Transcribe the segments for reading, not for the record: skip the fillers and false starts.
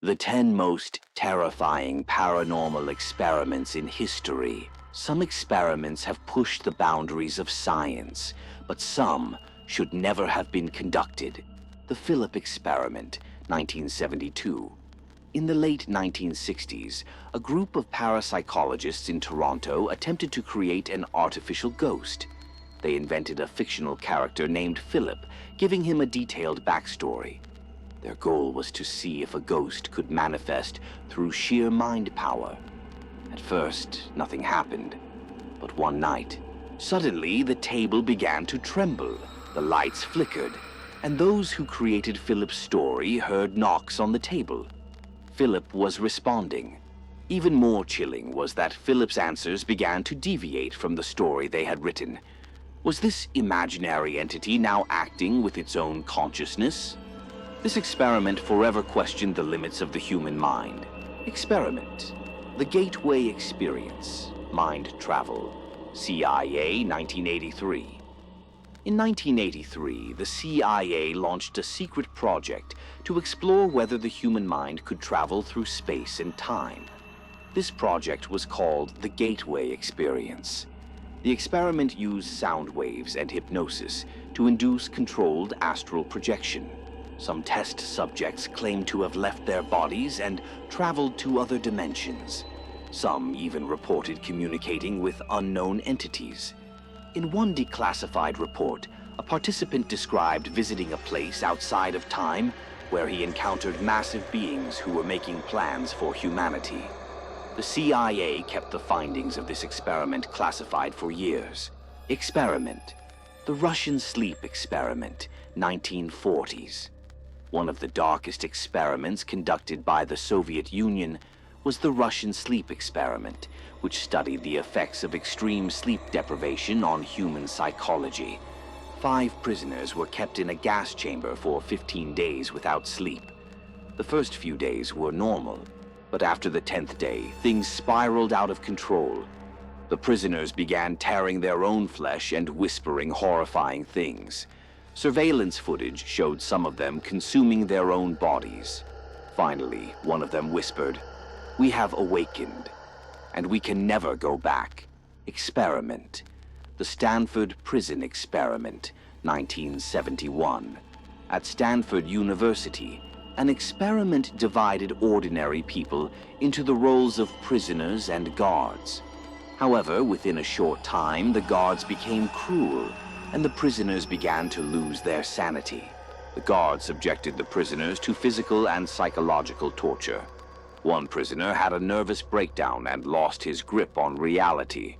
The 10 most terrifying paranormal experiments in history. Some experiments have pushed the boundaries of science, but some should never have been conducted. The Philip experiment, 1972. In the late 1960s, a group of parapsychologists in Toronto attempted to create an artificial ghost. They invented a fictional character named Philip, giving him a detailed backstory. Their goal was to see if a ghost could manifest through sheer mind power. At first, nothing happened. But one night, suddenly the table began to tremble, the lights flickered, and those who created Philip's story heard knocks on the table. Philip was responding. Even more chilling was that Philip's answers began to deviate from the story they had written. Was this imaginary entity now acting with its own consciousness? This experiment forever questioned the limits of the human mind. Experiment. The Gateway Experience. Mind Travel. CIA, 1983. In 1983, the CIA launched a secret project to explore whether the human mind could travel through space and time. This project was called the Gateway Experience. The experiment used sound waves and hypnosis to induce controlled astral projection. Some test subjects claimed to have left their bodies and traveled to other dimensions. Some even reported communicating with unknown entities. In one declassified report, a participant described visiting a place outside of time where he encountered massive beings who were making plans for humanity. The CIA kept the findings of this experiment classified for years. Experiment. The Russian sleep experiment, 1940s. One of the darkest experiments conducted by the Soviet Union was the Russian sleep experiment, which studied the effects of extreme sleep deprivation on human psychology. 5 prisoners were kept in a gas chamber for 15 days without sleep. The first few days were normal, but after the 10th day, things spiraled out of control. The prisoners began tearing their own flesh and whispering horrifying things. Surveillance footage showed some of them consuming their own bodies. Finally, one of them whispered, "We have awakened, and we can never go back." Experiment. The Stanford Prison Experiment, 1971. At Stanford University, an experiment divided ordinary people into the roles of prisoners and guards. However, within a short time, the guards became cruel, and the prisoners began to lose their sanity. The guards subjected the prisoners to physical and psychological torture. One prisoner had a nervous breakdown and lost his grip on reality.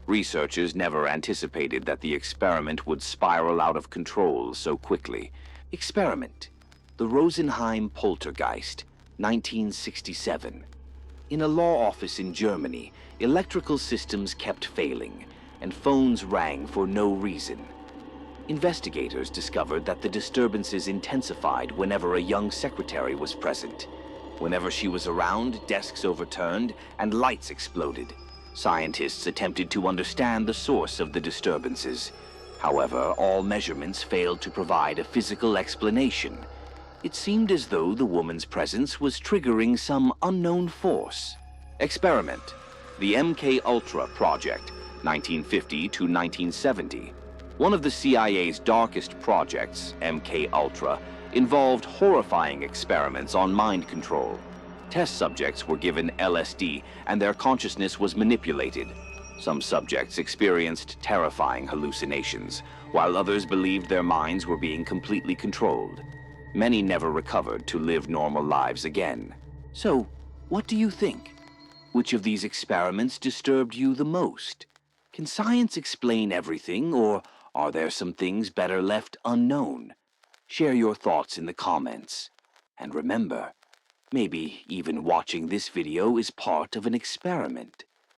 Researchers never anticipated that the experiment would spiral out of control so quickly. Experiment. The Rosenheim Poltergeist, 1967. In a law office in Germany, electrical systems kept failing, and phones rang for no reason. Investigators discovered that the disturbances intensified whenever a young secretary was present. Whenever she was around, desks overturned and lights exploded. Scientists attempted to understand the source of the disturbances. However, all measurements failed to provide a physical explanation. It seemed as though the woman's presence was triggering some unknown force. Experiment. The MK Ultra Project, 1950 to 1970. One of the CIA's darkest projects, MK Ultra, involved horrifying experiments on mind control. Test subjects were given LSD, and their consciousness was manipulated. Some subjects experienced terrifying hallucinations, while others believed their minds were being completely controlled. Many never recovered to live normal lives again. So, what do you think? Which of these experiments disturbed you the most? Can science explain everything, or are there some things better left unknown? Share your thoughts in the comments. And remember, maybe even watching this video is part of an experiment.